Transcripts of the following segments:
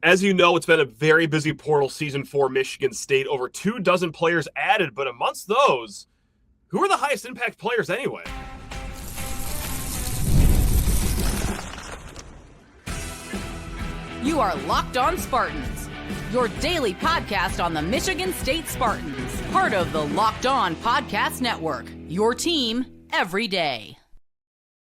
As you know, it's been a very busy portal season for Michigan State. Over 24 players added, but amongst those, who are the highest impact players anyway? You are Locked On Spartans, your daily podcast on the Michigan State Spartans, part of the Locked On Podcast Network, your team every day.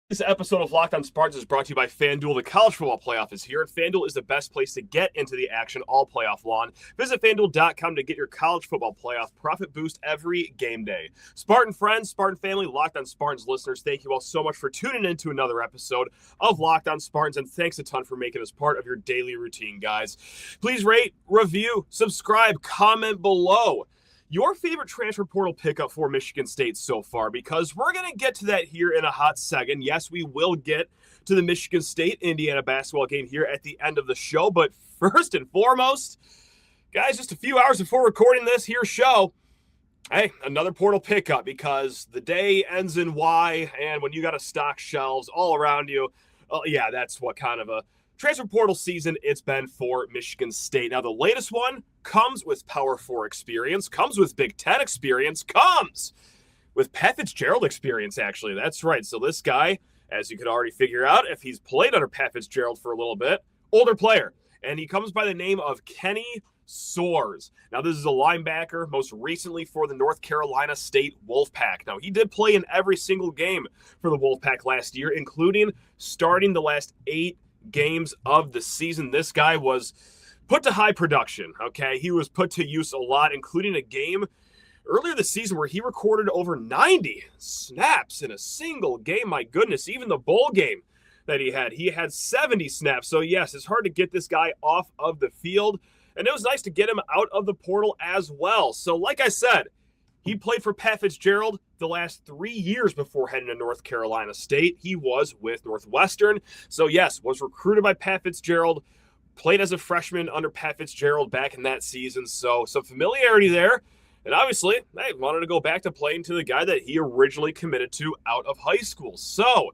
This episode of Locked On Spartans is brought to you by FanDuel. The college football playoff is here, and FanDuel is the best place to get into the action all playoff long. Visit FanDuel.com to get your college football playoff profit boost every game day. Spartan friends, Spartan family, Locked On Spartans listeners, thank you all so much for tuning in to another episode of Locked On Spartans, and thanks a ton for making us part of your daily routine, guys. Please rate, review, subscribe, comment below your favorite transfer portal pickup for Michigan State so far, because we're going to get to that here in a hot second. Yes, we will get to the Michigan State-Indiana basketball game here at the end of the show, but first and foremost, guys, just a few hours before recording this here show, hey, another portal pickup, because the day ends in Y, and when you got to stock shelves all around you, yeah, that's what kind of a transfer portal season it's been for Michigan State. Now, the latest one comes with Power 4 experience, comes with Big Ten experience, comes with Pat Fitzgerald experience, actually. That's right. So this guy, as you could already figure out, if he's played under Pat Fitzgerald for a little bit, older player. And he comes by the name of Kenny Soares. Now, this is a linebacker, most recently for the North Carolina State Wolfpack. Now, he did play in every single game for the Wolfpack last year, including starting the last 8 games of the season. This guy was put to high production, okay? He was put to use a lot, including a game earlier this season where he recorded over 90 snaps in a single game. My goodness, even the bowl game that he had 70 snaps. So yes, it's hard to get this guy off of the field, and it was nice to get him out of the portal as well. So like I said, he played for Pat Fitzgerald the last 3 years before heading to North Carolina State. He was with Northwestern. So yes, was recruited by Pat Fitzgerald, played as a freshman under Pat Fitzgerald back in that season. So some familiarity there. And obviously, I wanted to go back to playing to the guy that he originally committed to out of high school. So,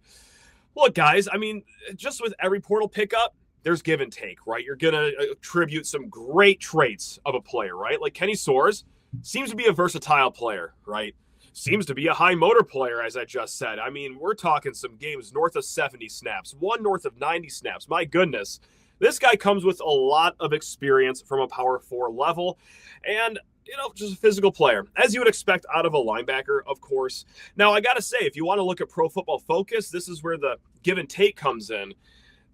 look, guys, I mean, just with every portal pickup, there's give and take, right? You're going to attribute some great traits of a player, right? Like Kenny Soares seems to be a versatile player, right? Seems to be a high motor player, as I just said. I mean, we're talking some games north of 70 snaps, one north of 90 snaps. My goodness. This guy comes with a lot of experience from a Power 4 level and, just a physical player, as you would expect out of a linebacker, of course. Now, I got to say, if you want to look at Pro Football Focus, this is where the give and take comes in.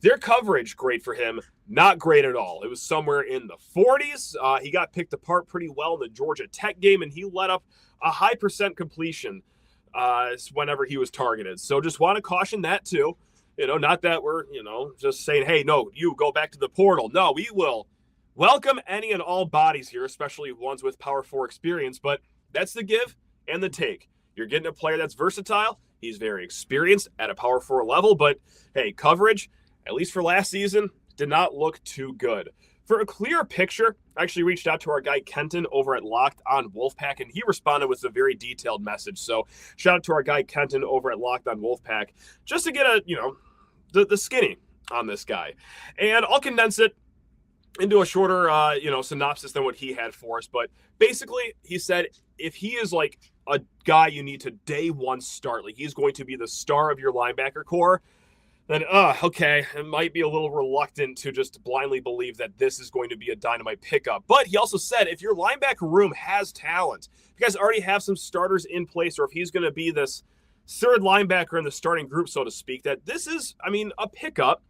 Their coverage, great for him, not great at all. It was somewhere in the 40s. He got picked apart pretty well in the Georgia Tech game, and he let up a high percent completion whenever he was targeted. So just want to caution that too. Not that we're, just saying, hey, no, you go back to the portal. No, we will welcome any and all bodies here, especially ones with Power 4 experience. But that's the give and the take. You're getting a player that's versatile. He's very experienced at a Power 4 level. But, hey, coverage, at least for last season, did not look too good. For a clear picture, I actually reached out to our guy Kenton over at Locked On Wolfpack, and he responded with a very detailed message. So shout out to our guy Kenton over at Locked On Wolfpack, just to get the skinny on this guy. And I'll condense it into a shorter, synopsis than what he had for us. But basically, he said if he is like a guy you need to day one start, like he's going to be the star of your linebacker core, then, okay, it might be a little reluctant to just blindly believe that this is going to be a dynamite pickup. But he also said if your linebacker room has talent, if you guys already have some starters in place, or if he's going to be this third linebacker in the starting group, so to speak, that this is, a pickup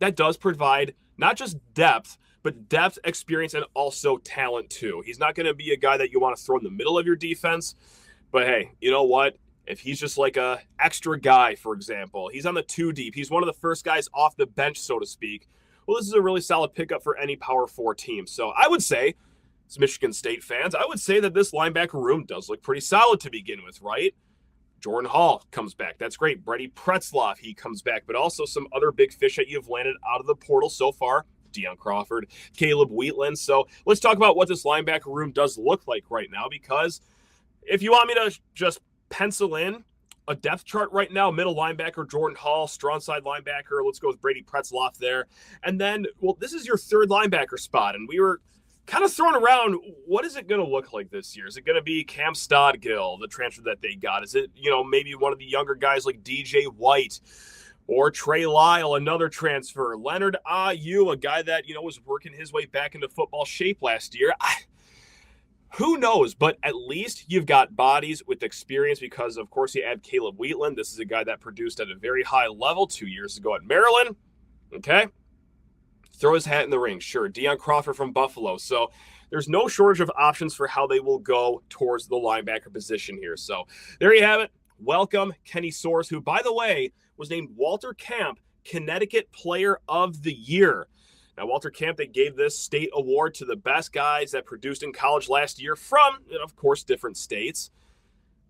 that does provide not just depth, but depth, experience, and also talent too. He's not going to be a guy that you want to throw in the middle of your defense. But hey, you know what? If he's just like a extra guy, for example, he's on the 2 deep, he's one of the first guys off the bench, so to speak. Well, this is a really solid pickup for any Power 4 team. So I would say, as Michigan State fans, I would say that this linebacker room does look pretty solid to begin with, right? Jordan Hall comes back. That's great. Brady Pretzloff, he comes back. But also some other big fish that you've landed out of the portal so far. Deion Crawford, Caleb Wheatland. So let's talk about what this linebacker room does look like right now, because if you want me to just pencil in a depth chart right now. Middle linebacker, Jordan Hall. Strong side linebacker, let's go with Brady Pretzloff there. And then, well, this is your third linebacker spot. And we were kind of throwing around, what is it going to look like this year? Is it going to be Cam Stodgill, the transfer that they got? Is it, maybe one of the younger guys like DJ White or Trey Lyle, another transfer? Leonard Ayu, a guy that, was working his way back into football shape last year. Who knows? But at least you've got bodies with experience because, of course, you add Caleb Wheatland. This is a guy that produced at a very high level 2 years ago at Maryland. Okay. Throw his hat in the ring. Sure. Deion Crawford from Buffalo. So there's no shortage of options for how they will go towards the linebacker position here. So there you have it. Welcome, Kenny Soares, who, by the way, was named Walter Camp Connecticut Player of the Year. Now, Walter Camp, they gave this state award to the best guys that produced in college last year from, of course, different states.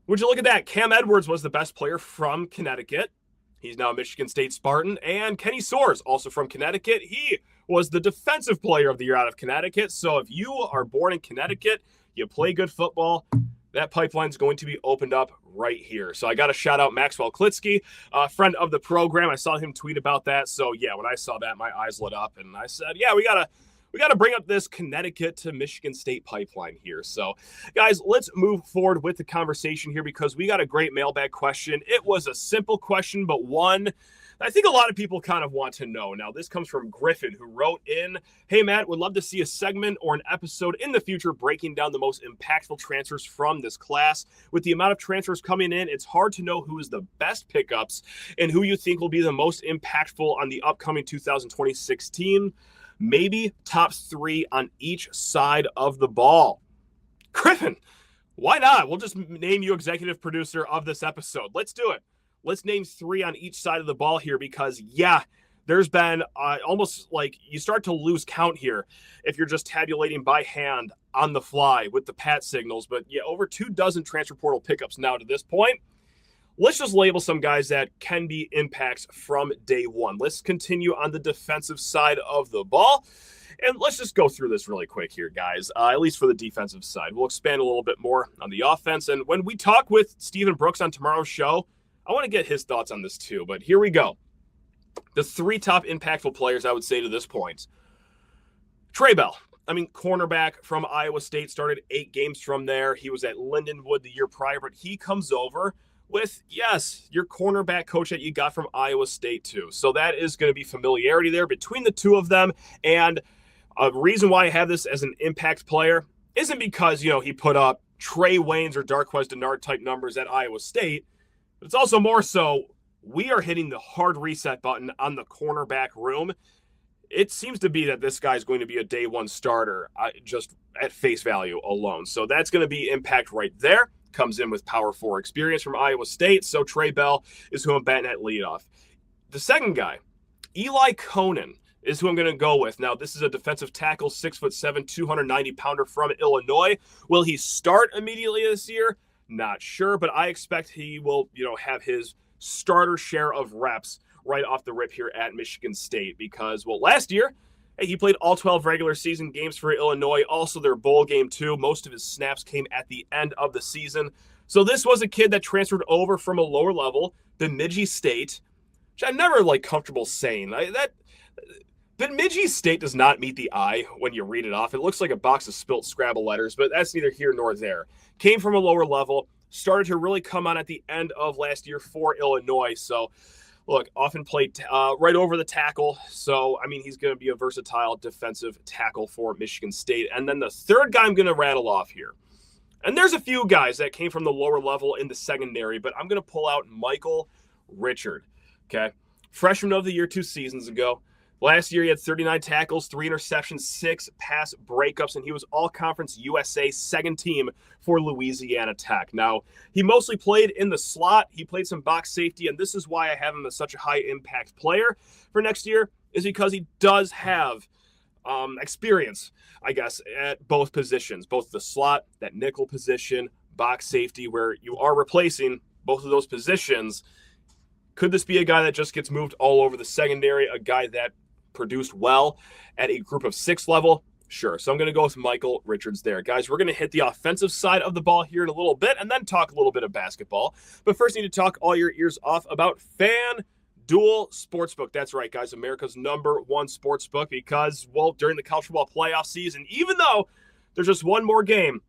Would you look at that? Cam Edwards was the best player from Connecticut. He's now a Michigan State Spartan. And Kenny Soares, also from Connecticut. He was the defensive player of the year out of Connecticut. So if you are born in Connecticut, you play good football, that pipeline is going to be opened up right here. So I got to shout out Maxwell Klitsky, a friend of the program. I saw him tweet about that. So yeah, when I saw that, my eyes lit up and I said, yeah, we got to bring up this Connecticut to Michigan State pipeline here. So guys, let's move forward with the conversation here because we got a great mailbag question. It was a simple question, but one I think a lot of people kind of want to know. Now, this comes from Griffin, who wrote in, hey, Matt, would love to see a segment or an episode in the future breaking down the most impactful transfers from this class. With the amount of transfers coming in, it's hard to know who is the best pickups and who you think will be the most impactful on the upcoming 2026 team. Maybe top three on each side of the ball. Griffin, why not? We'll just name you executive producer of this episode. Let's do it. Let's name three on each side of the ball here because, yeah, there's been almost like you start to lose count here if you're just tabulating by hand on the fly with the pat signals. But, yeah, over 24 transfer portal pickups now to this point. Let's just label some guys that can be impacts from day one. Let's continue on the defensive side of the ball. And let's just go through this really quick here, guys, at least for the defensive side. We'll expand a little bit more on the offense. And when we talk with Stephen Brooks on tomorrow's show, I want to get his thoughts on this too, but here we go. The three top impactful players I would say to this point. Trey Bell. Cornerback from Iowa State, started 8 games from there. He was at Lindenwood the year prior, but he comes over with, yes, your cornerback coach that you got from Iowa State too. So that is going to be familiarity there between the two of them. And a reason why I have this as an impact player isn't because, he put up Trey Waynes or Darqueze Dennard type numbers at Iowa State. But it's also more so we are hitting the hard reset button on the cornerback room. It seems to be that this guy is going to be a day one starter just at face value alone. So that's going to be impact right there. Comes in with Power 4 experience from Iowa State. So Trey Bell is who I'm batting at leadoff. The second guy, Eli Conan, is who I'm going to go with. Now, this is a defensive tackle, 6'7", 290-pounder from Illinois. Will he start immediately this year? Not sure, but I expect he will, have his starter share of reps right off the rip here at Michigan State because, last year, he played all 12 regular season games for Illinois, also their bowl game too. Most of his snaps came at the end of the season. So this was a kid that transferred over from a lower level, Bemidji State, which I'm never comfortable saying. Bemidji State does not meet the eye when you read it off. It looks like a box of spilt Scrabble letters, but that's neither here nor there. Came from a lower level, started to really come on at the end of last year for Illinois. So, look, often played right over the tackle. So, he's going to be a versatile defensive tackle for Michigan State. And then the third guy I'm going to rattle off here. And there's a few guys that came from the lower level in the secondary, but I'm going to pull out Michael Richard. Okay. Freshman of the year 2 seasons ago. Last year, he had 39 tackles, 3 interceptions, 6 pass breakups, and he was All-Conference USA second team for Louisiana Tech. Now, he mostly played in the slot. He played some box safety, and this is why I have him as such a high-impact player for next year, is because he does have experience, I guess, at both positions, both the slot, that nickel position, box safety, where you are replacing both of those positions. Could this be a guy that just gets moved all over the secondary, a guy that produced well at a group of 6 level? Sure. So I'm going to go with Michael Richards there. Guys, we're going to hit the offensive side of the ball here in a little bit and then talk a little bit of basketball. But first, need to talk all your ears off about FanDuel Sportsbook. That's right, guys. America's #1 sportsbook because, well, during the college football playoff season, even though there's just one more game,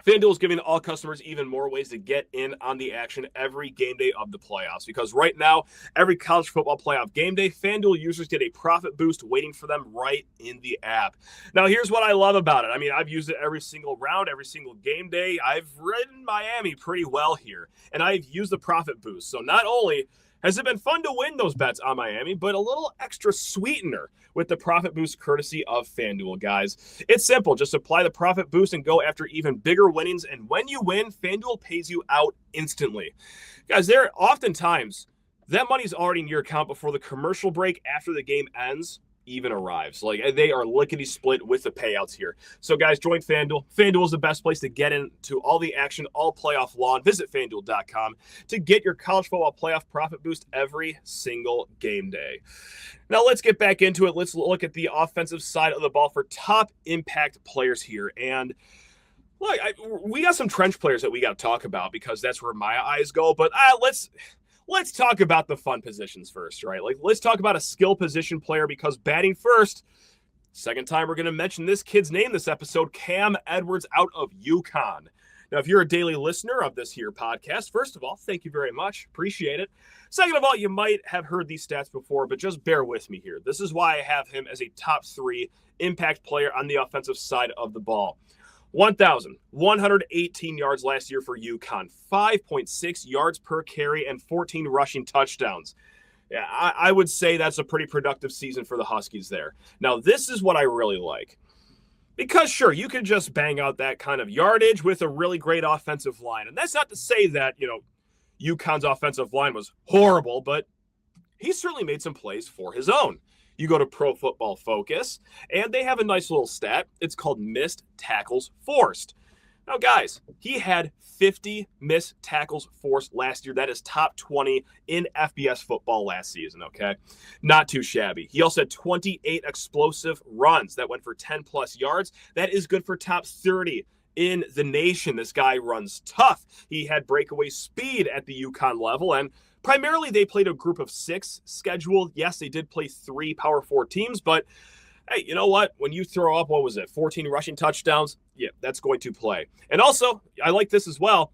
FanDuel is giving all customers even more ways to get in on the action every game day of the playoffs. Because right now, every college football playoff game day, FanDuel users get a profit boost waiting for them right in the app. Now, here's what I love about it. I mean, I've used it every single round, every single game day. I've ridden Miami pretty well here, and I've used the profit boost. So not only has it been fun to win those bets on Miami, but a little extra sweetener with the profit boost courtesy of FanDuel, guys. It's simple. Just apply the profit boost and go after even bigger winnings. And when you win, FanDuel pays you out instantly. Guys, there are oftentimes that money's already in your account before the commercial break after the game ends even arrives. Like, they are lickety-split with the payouts here. So, guys, join FanDuel. FanDuel is the best place to get into all the action all playoff long. Visit FanDuel.com to get your college football playoff profit boost every single game day. Now, let's get back into it. Let's look at the offensive side of the ball for top impact players here. And look, we got some trench players that we got to talk about because that's where my eyes go. But let's talk about the fun positions first, right? Like, let's talk about a skill position player because batting first, second time we're going to mention this kid's name this episode, Cam Edwards out of UConn. Now, if you're a daily listener of this here podcast, first of all, thank you very much. Appreciate it. Second of all, you might have heard these stats before, but just bear with me here. This is why I have him as a top 3 impact player on the offensive side of the ball. 1,118 yards last year for UConn, 5.6 yards per carry, and 14 rushing touchdowns. Yeah, I would say that's a pretty productive season for the Huskies there. Now, this is what I really like. Because, sure, you can just bang out that kind of yardage with a really great offensive line. And that's not to say that, UConn's offensive line was horrible, but he certainly made some plays for his own. You go to Pro Football Focus, and they have a nice little stat. It's called missed tackles forced. Now, guys, he had 50 missed tackles forced last year. That is top 20 in FBS football last season, okay? Not too shabby. He also had 28 explosive runs that went for 10-plus yards. That is good for top 30 in the nation. This guy runs tough. He had breakaway speed at the UConn level, and primarily they played a group of 6 scheduled. Yes, they did play 3 Power 4 teams, but hey, you know what? When you throw up, 14 rushing touchdowns, yeah, that's going to play. And also, I like this as well,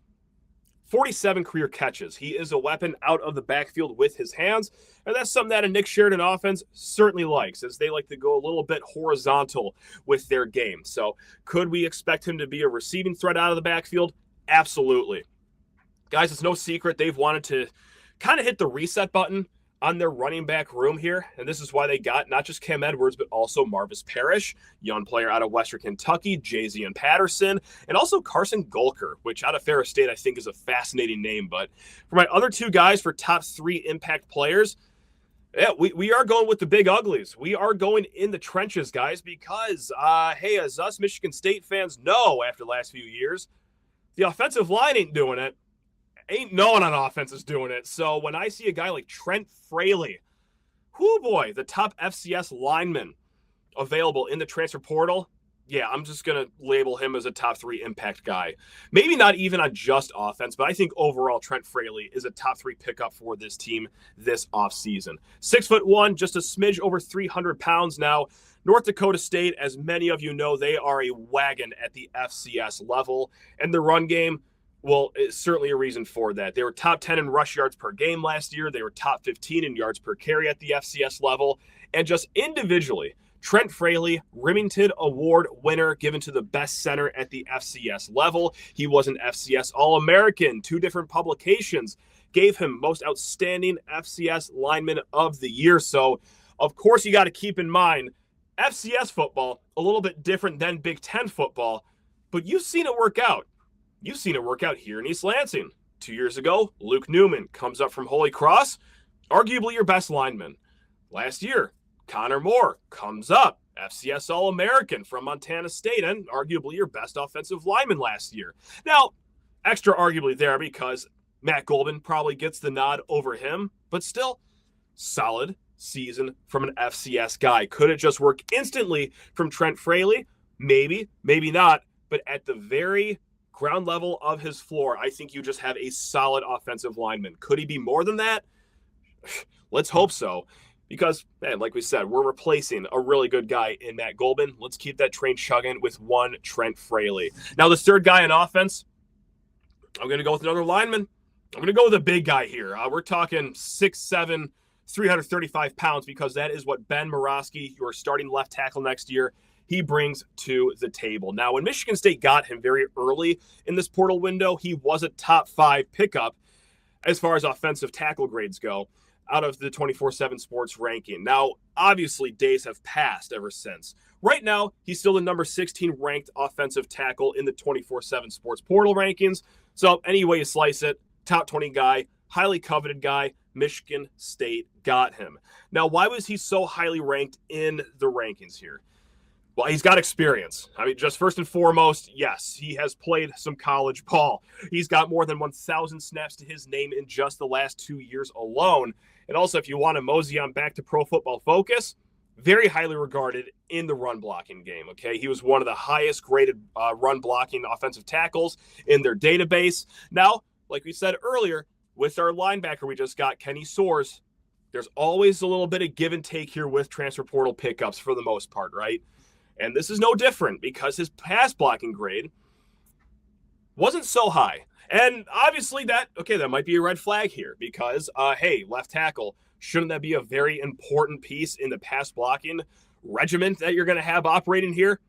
47 career catches. He is a weapon out of the backfield with his hands, and that's something that a Nick Sheridan offense certainly likes, as they like to go a little bit horizontal with their game. So could we expect him to be a receiving threat out of the backfield? Absolutely. Guys, it's no secret they've wanted to kind of hit the reset button on their running back room here, and this is why they got not just Cam Edwards, but also Marvis Parrish, young player out of Western Kentucky, Jay-Z Patterson, and also Carson Golker, which out of Ferris State I think is a fascinating name. But for my other 2 guys for top 3 impact players, yeah, we are going with the big uglies. We are going in the trenches, guys, because, hey, as us Michigan State fans know after the last few years, the offensive line ain't doing it. Ain't no one on offense is doing it. So when I see a guy like Trent Fraley, whoo boy, the top FCS lineman available in the transfer portal, yeah, I'm just going to label him as a top 3 impact guy. Maybe not even on just offense, but I think overall Trent Fraley is a top 3 pickup for this team this offseason. 6'1", just a smidge over 300 pounds now. North Dakota State, as many of you know, they are a wagon at the FCS level. And the run game, well, it's certainly a reason for that. They were top 10 in rush yards per game last year. They were top 15 in yards per carry at the FCS level. And just individually, Trent Fraley, Remington Award winner, given to the best center at the FCS level. He was an FCS All-American. 2 different publications gave him Most Outstanding FCS Lineman of the Year. So, of course, you got to keep in mind, FCS football, a little bit different than Big Ten football, but you've seen it work out. You've seen it work out here in East Lansing. 2 years ago, Luke Newman comes up from Holy Cross, arguably your best lineman. Last year, Connor Moore comes up, FCS All-American from Montana State, and arguably your best offensive lineman last year. Now, extra arguably there because Matt Golden probably gets the nod over him, but still, solid season from an FCS guy. Could it just work instantly from Trent Fraley? Maybe, maybe not. But at the very ground level of his floor, I think you just have a solid offensive lineman. Could he be more than that? Let's hope so. Because, man, like we said, we're replacing a really good guy in Matt Golban. Let's keep that train chugging with one Trent Fraley. Now, the third guy in offense, I'm going to go with another lineman. I'm going to go with a big guy here. We're talking 6'7", 335 pounds, because that is what Ben Murawski, your starting left tackle next year, he brings to the table. Now, when Michigan State got him very early in this portal window, he was a top 5 pickup as far as offensive tackle grades go out of the 24/7 Sports ranking. Now, obviously, days have passed ever since. Right now, he's still the number 16 ranked offensive tackle in the 24/7 Sports portal rankings. So any way you slice it, top 20 guy, highly coveted guy, Michigan State got him. Now, why was he so highly ranked in the rankings here? Well, he's got experience. I mean, just first and foremost, yes, he has played some college ball. He's got more than 1,000 snaps to his name in just the last 2 years alone. And also, if you want to mosey on back to Pro Football Focus, very highly regarded in the run blocking game, okay? He was one of the highest graded run blocking offensive tackles in their database. Now, like we said earlier, with our linebacker we just got, Kenny Soares, there's always a little bit of give and take here with transfer portal pickups for the most part, right? And this is no different because his pass blocking grade wasn't so high. And obviously that might be a red flag here because, hey, left tackle, shouldn't that be a very important piece in the pass blocking regiment that you're going to have operating here?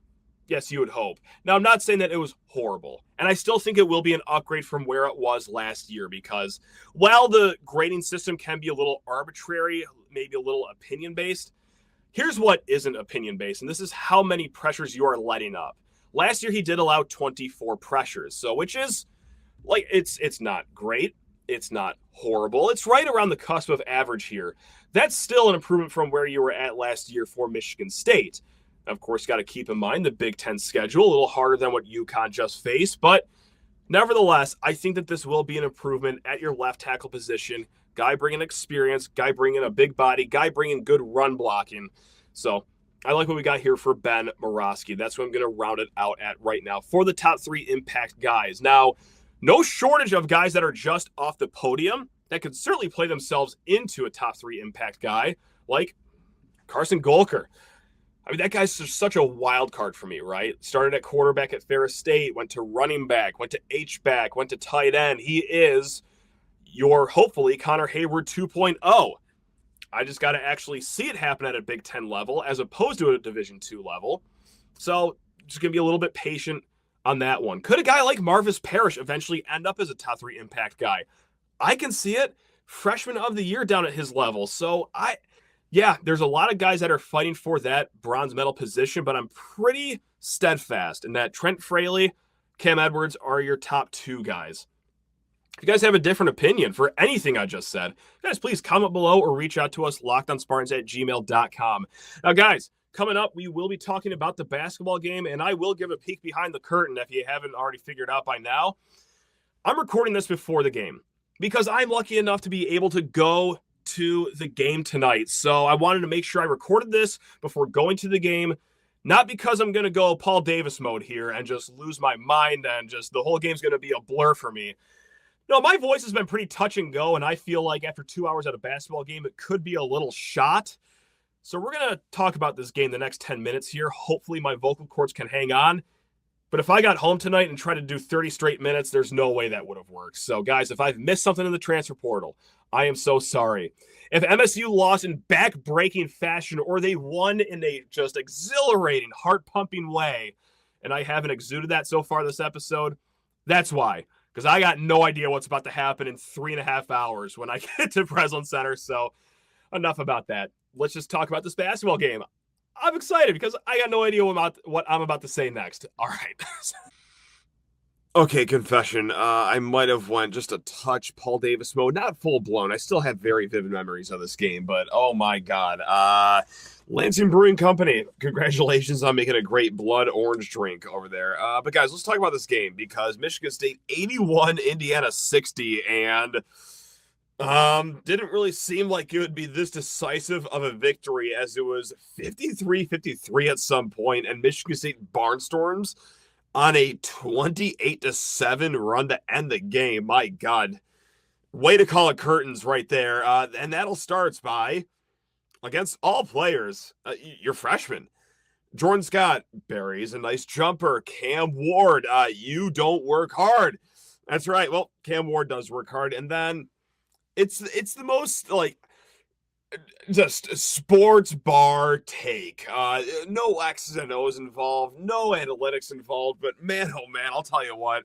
Yes, you would hope. Now, I'm not saying that it was horrible, and I still think it will be an upgrade from where it was last year because while the grading system can be a little arbitrary, maybe a little opinion-based, here's what isn't opinion-based, and this is how many pressures you are letting up. Last year, he did allow 24 pressures, so which is, like, it's not great. It's not horrible. It's right around the cusp of average here. That's still an improvement from where you were at last year for Michigan State. Of course, got to keep in mind the Big Ten schedule, a little harder than what UConn just faced. But nevertheless, I think that this will be an improvement at your left tackle position. Guy bringing experience, guy bringing a big body, guy bringing good run blocking. So I like what we got here for Ben Murawski. That's what I'm going to round it out at right now for the top 3 impact guys. Now, no shortage of guys that are just off the podium that could certainly play themselves into a top 3 impact guy, like Carson Golker. I mean, that guy's just such a wild card for me, right? Started at quarterback at Ferris State, went to running back, went to H-back, went to tight end. He is your, hopefully, Connor Hayward 2.0. I just got to actually see it happen at a Big Ten level as opposed to a Division II level. So just going to be a little bit patient on that one. Could a guy like Marvis Parrish eventually end up as a top 3 impact guy? I can see it. Freshman of the year down at his level. So yeah, there's a lot of guys that are fighting for that bronze medal position, but I'm pretty steadfast in that Trent Fraley, Cam Edwards are your top 2 guys. If you guys have a different opinion for anything I just said, guys, please comment below or reach out to us, lockedonspartans@gmail.com. Now, guys, coming up, we will be talking about the basketball game, and I will give a peek behind the curtain if you haven't already figured out by now. I'm recording this before the game because I'm lucky enough to be able to go to the game tonight. So I wanted to make sure I recorded this before going to the game, not because I'm going to go Paul Davis mode here and just lose my mind and just the whole game's going to be a blur for me. No, my voice has been pretty touch and go, and I feel like after 2 hours at a basketball game, it could be a little shot. So we're going to talk about this game the next 10 minutes here. Hopefully my vocal cords can hang on. But if I got home tonight and tried to do 30 straight minutes, there's no way that would have worked. So, guys, if I've missed something in the transfer portal, I am so sorry. If MSU lost in back-breaking fashion or they won in a just exhilarating, heart-pumping way, and I haven't exuded that so far this episode, that's why. Because I got no idea what's about to happen in 3.5 hours when I get to Breslin Center. So, enough about that. Let's just talk about this basketball game. I'm excited because I got no idea what I'm about to say next. All right. Okay, confession. I might have went just a touch Paul Davis mode. Not full blown. I still have very vivid memories of this game, but oh my God. Lansing Brewing Company, congratulations on making a great blood orange drink over there. But guys, let's talk about this game because Michigan State 81, Indiana 60, and Didn't really seem like it would be this decisive of a victory as it was 53-53 at some point, and Michigan State barnstorms on a 28-7 run to end the game. My God. Way to call it curtains right there. And that'll starts by, against all players, your freshman. Jordan Scott buries a nice jumper. Cam Ward, you don't work hard. That's right. Well, Cam Ward does work hard. And then it's the most like just sports bar take. No X's and O's involved, no analytics involved, but man, oh man, I'll tell you what.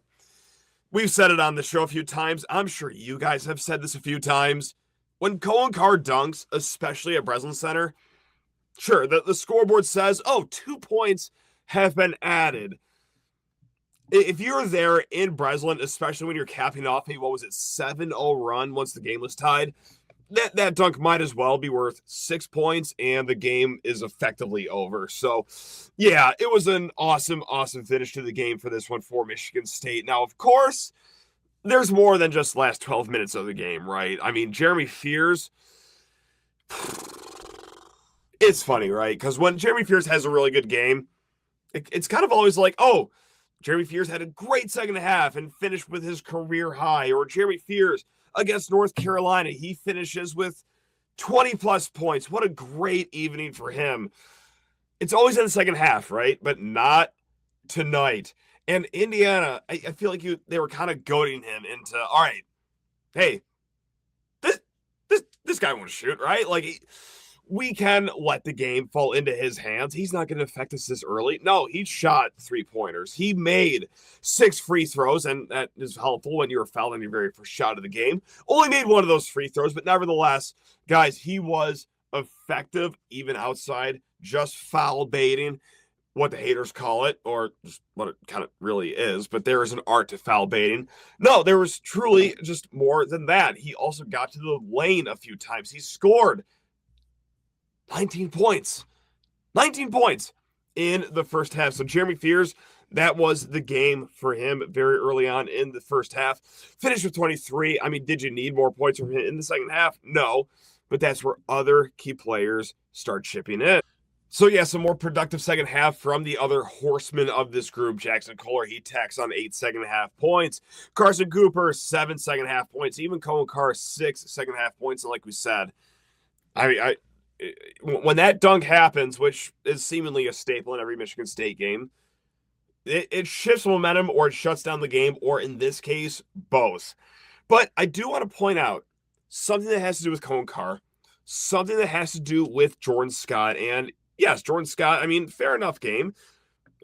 We've said it on the show a few times. I'm sure you guys have said this a few times. When Cohen Carr dunks, especially at Breslin Center, sure, the scoreboard says, 2 points have been added. If you're there in Breslin, especially when you're capping off a, 7-0 run once the game was tied, that dunk might as well be worth 6 points, and the game is effectively over. So, yeah, it was an awesome, awesome finish to the game for this one for Michigan State. Now, of course, there's more than just the last 12 minutes of the game, right? I mean, Jeremy Fears, it's funny, right? Because when Jeremy Fears has a really good game, it's kind of always like, Jeremy Fears had a great second half and finished with his career high, or Jeremy Fears against North Carolina, he finishes with 20-plus points. What a great evening for him. It's always in the second half, right? But not tonight. And Indiana, I feel like they were kind of goading him into, all right, hey, this guy won't shoot, right? Like, we can let the game fall into his hands. He's not going to affect us this early. No, he shot 3-pointers. He made 6 free throws, and that is helpful when you're fouled on your very first shot of the game. Only made one of those free throws, but nevertheless, guys, he was effective even outside, just foul baiting, what the haters call it, or just what it kind of really is, but there is an art to foul baiting. No, there was truly just more than that. He also got to the lane a few times. He scored 19 points. 19 points in the first half. So Jeremy Fears, that was the game for him very early on in the first half. Finished with 23. I mean, did you need more points from him in the second half? No. But that's where other key players start chipping in. So, yeah, some more productive second half from the other horsemen of this group. Jackson Kohler, he tacks on 8 second-half points. Carson Cooper, 7 second-half points. Even Cohen Carr, 6 second-half points. And like we said, when that dunk happens, which is seemingly a staple in every Michigan State game, it shifts momentum or it shuts down the game, or in this case, both. But I do want to point out something that has to do with Cohen Carr, something that has to do with Jordan Scott. And yes, Jordan Scott, I mean, fair enough game,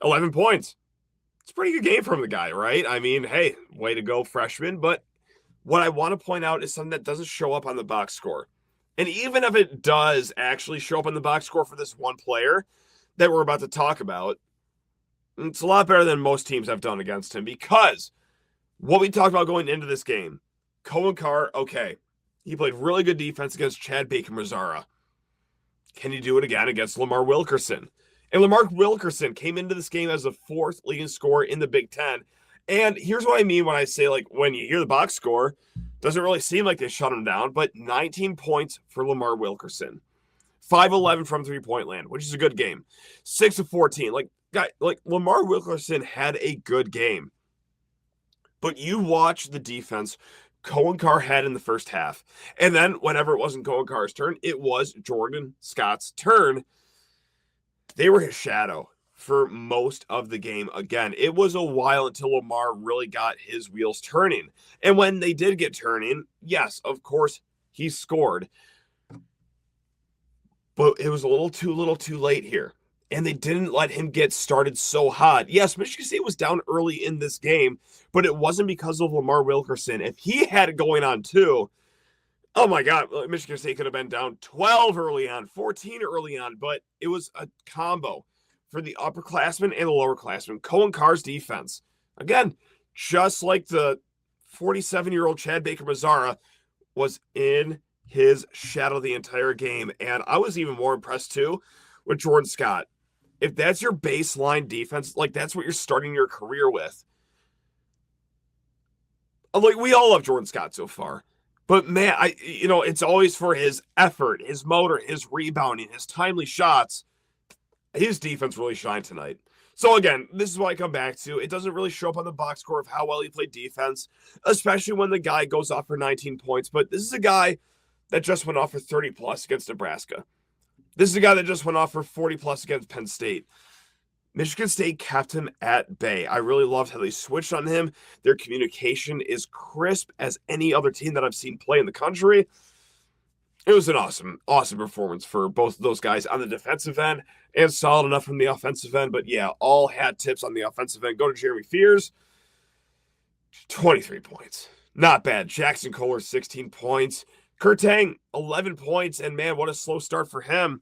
11 points. It's a pretty good game from the guy, right? I mean, hey, way to go, freshman. But what I want to point out is something that doesn't show up on the box score. And even if it does actually show up on the box score for this one player that we're about to talk about, it's a lot better than most teams have done against him, because what we talked about going into this game, Cohen Carr, okay, he played really good defense against Chad Baker-Mazara. Can he do it again against Lamar Wilkerson? And Lamar Wilkerson came into this game as the 4th leading scorer in the Big Ten. And here's what I mean when I say, like, when you hear the box score, doesn't really seem like they shut him down, but 19 points for Lamar Wilkerson. 5-11 from three-point land, which is a good game. 6 of 14. Like Lamar Wilkerson had a good game. But you watch the defense Cohen Carr had in the first half. And then whenever it wasn't Cohen Carr's turn, it was Jordan Scott's turn. They were his shadow for most of the game. Again, it was a while until Lamar really got his wheels turning. And when they did get turning, yes, of course, he scored. But it was a little too late here. And they didn't let him get started so hot. Yes, Michigan State was down early in this game, but it wasn't because of Lamar Wilkerson. If he had it going on too, oh my God, Michigan State could have been down 12 early on, 14 early on, but it was a combo for the upperclassmen and the lowerclassmen. Cohen Carr's defense, again, just like the 47-year-old Chad Baker-Mazara, was in his shadow the entire game. And I was even more impressed too with Jordan Scott. If that's your baseline defense, like that's what you're starting your career with. Like, we all love Jordan Scott so far. But man, it's always for his effort, his motor, his rebounding, his timely shots. His defense really shined tonight. So again, this is what I come back to. It doesn't really show up on the box score of how well he played defense, especially when the guy goes off for 19 points. But this is a guy that just went off for 30 plus against Nebraska. This is a guy that just went off for 40 plus against Penn State. Michigan State kept him at bay. I really loved how they switched on him. Their communication is crisp as any other team that I've seen play in the country. It was an awesome performance for both of those guys on the defensive end and solid enough from the offensive end. But yeah, all hat tips on the offensive end. Go to Jeremy Fears, 23 points. Not bad. Jackson Kohler, 16 points. Kurtang, 11 points. And man, what a slow start for him.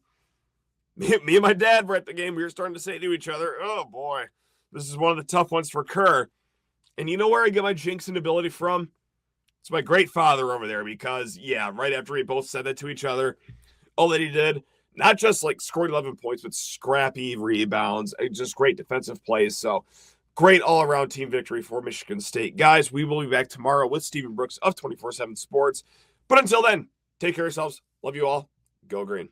Me and my dad were at the game. We were starting to say to each other, oh boy, this is one of the tough ones for Kerr. And you know where I get my jinxing ability from? It's my great father over there because, yeah, right after we both said that to each other, all that he did, not just like scored 11 points, but scrappy rebounds, just great defensive plays. So great all-around team victory for Michigan State. Guys, we will be back tomorrow with Stephen Brooks of 24/7 Sports. But until then, take care of yourselves. Love you all. Go green.